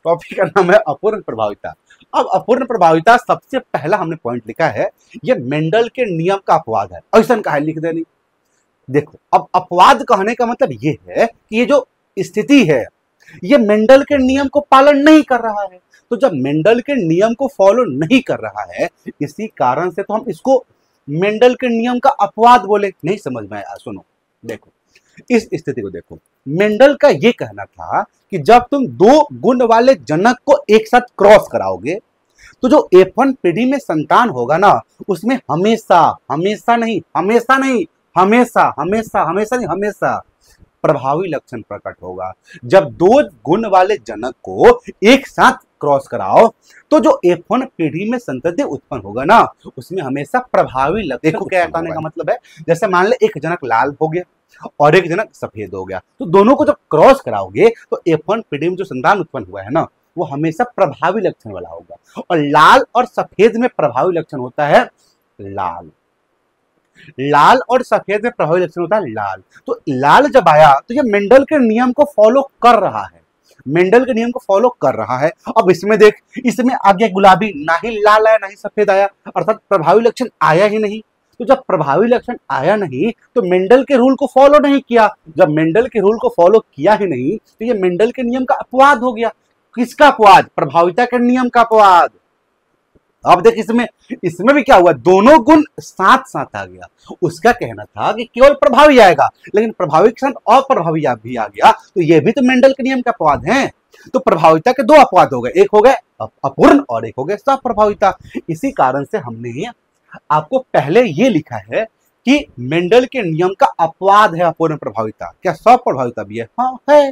Topic का नाम है अपूर्ण प्रभाविता। अब अपूर्ण प्रभाविता सबसे पहला हमने पॉइंट लिखा है, ये मेंडल के नियम का अपवाद है। ऐसा कहा लिख देनी। देखो अब अपवाद कहने का मतलब ये है कि ये जो स्थिति है ये मेंडल के नियम को पालन नहीं कर रहा है। तो जब मेंडल के नियम को फॉलो नहीं कर रहा है, इसी कारण से तो हम इसको मेंडल के नियम का अपवाद बोले। नहीं समझ में आया? सुनो, देखो इस स्थिति को देखो। मेंडल का यह कहना था कि जब तुम दो गुण वाले जनक को एक साथ क्रॉस कराओगे तो जो F1 पीढ़ी में संतान होगा ना, उसमें हमेशा हमेशा नहीं हमेशा नहीं हमेशा हमेशा हमेशा नहीं हमेशा प्रभावी लक्षण प्रकट होगा। जब दो गुण वाले जनक को एक साथ क्रॉस कराओ तो जो F1 पीढ़ी में संतति उत्पन्न होगा ना, उसमें हमेशा प्रभावी लक्षण। देखो क्या कहने का मतलब है, जैसे मान ले एक जनक लाल हो गया और एक जनक सफेद हो गया, तो दोनों को जब क्रॉस कराओगे तो F1 पीढ़ी में जो संतान उत्पन्न हुआ है ना, वो हमेशा प्रभावी लक्षण वाला होगा। और लाल और सफेद में प्रभावी लक्षण होता है लाल। लाल और सफेद में प्रभावी लक्षण होता है लाल। तो लाल जब आया तो ये मेंडल के नियम को फॉलो कर रहा है, मेंडल के नियम को फॉलो कर रहा है। अब इसमें देख, इसमें आगे गुलाबी, ना ही लाल आया ना ही सफेद आया, अर्थात प्रभावी लक्षण आया ही नहीं। तो जब प्रभावी लक्षण आया नहीं तो मेंडल के रूल को फॉलो नहीं किया। जब मेंडल के रूल को फॉलो किया ही नहीं तो ये मेंडल के नियम का अपवाद हो गया। किसका अपवाद? प्रभाविता के नियम का अपवाद। अब देख इसमें भी क्या हुआ, दोनों गुण साथ साथ आ गया। उसका कहना था कि केवल प्रभावी आएगा, लेकिन प्रभावी के साथ अप्रभावी भी आ गया, तो ये भी तो मेंडल के नियम का अपवाद है। तो प्रभाविता के दो अपवाद हो गए, एक हो गए अपूर्ण और एक हो गए सप्रभाविता। इसी कारण से हमने आपको पहले ये लिखा है कि मेंडल के नियम का अपवाद है अपूर्ण प्रभाविता। क्या सप्रभाविता भी है? हाँ है।